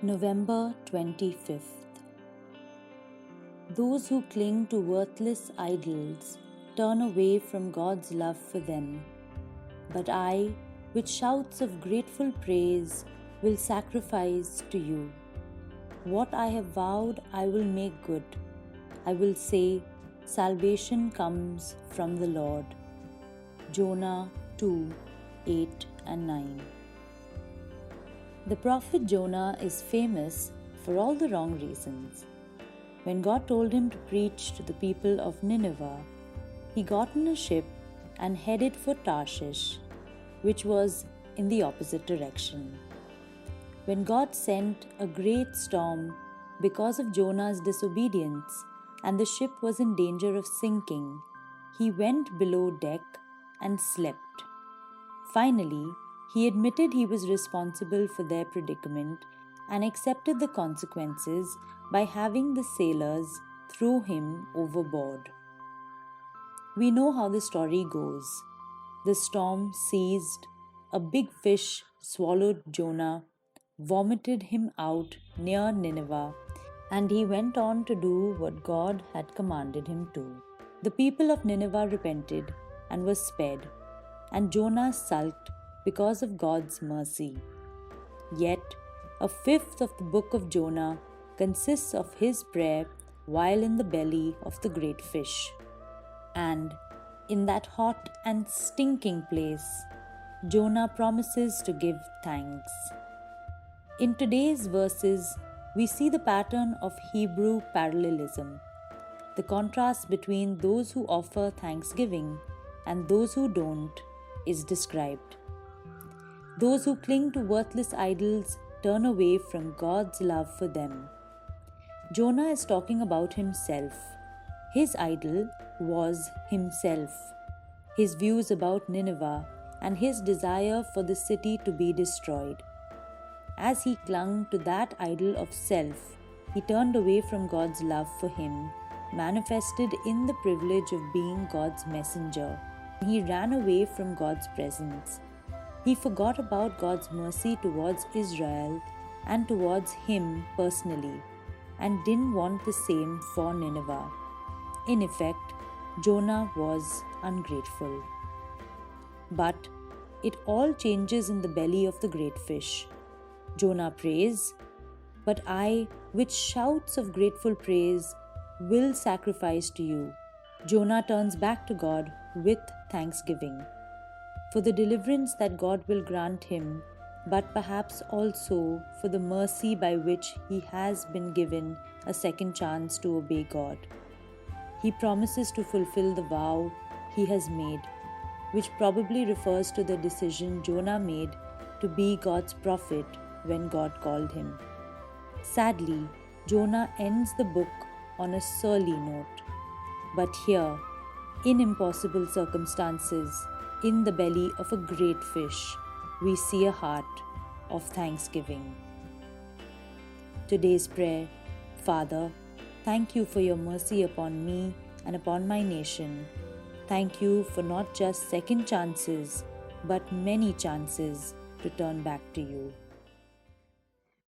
November 25th. Those who cling to worthless idols turn away from God's love for them. But I, with shouts of grateful praise, will sacrifice to you. What I have vowed, I will make good. I will say, salvation comes from the Lord. Jonah 2 8 and 9. The prophet Jonah is famous for all the wrong reasons. When God told him to preach to the people of Nineveh, he got in a ship and headed for Tarshish, which was in the opposite direction. When God sent a great storm because of Jonah's disobedience and the ship was in danger of sinking, he went below deck and slept. Finally, he admitted he was responsible for their predicament and accepted the consequences by having the sailors throw him overboard. We know how the story goes. The storm ceased, a big fish swallowed Jonah, vomited him out near Nineveh, and he went on to do what God had commanded him to. The people of Nineveh repented and were spared, and Jonah sulked because of God's mercy. Yet, a fifth of the book of Jonah consists of his prayer while in the belly of the great fish. And in that hot and stinking place, Jonah promises to give thanks. In today's verses, we see the pattern of Hebrew parallelism. The contrast between those who offer thanksgiving and those who don't is described. Those who cling to worthless idols turn away from God's love for them. Jonah is talking about himself. His idol was himself, his views about Nineveh, and his desire for the city to be destroyed. As he clung to that idol of self, he turned away from God's love for him, manifested in the privilege of being God's messenger. He ran away from God's presence. He forgot about God's mercy towards Israel and towards him personally, and didn't want the same for Nineveh. In effect, Jonah was ungrateful. But it all changes in the belly of the great fish. Jonah prays, "But I, with shouts of grateful praise, will sacrifice to you." Jonah turns back to God with thanksgiving for the deliverance that God will grant him, but perhaps also for the mercy by which he has been given a second chance to obey God. He promises to fulfill the vow he has made, which probably refers to the decision Jonah made to be God's prophet when God called him. Sadly, Jonah ends the book on a surly note. But here, in impossible circumstances, in the belly of a great fish, we see a heart of thanksgiving. Today's prayer: Father, thank you for your mercy upon me and upon my nation. Thank you for not just second chances, but many chances to turn back to you.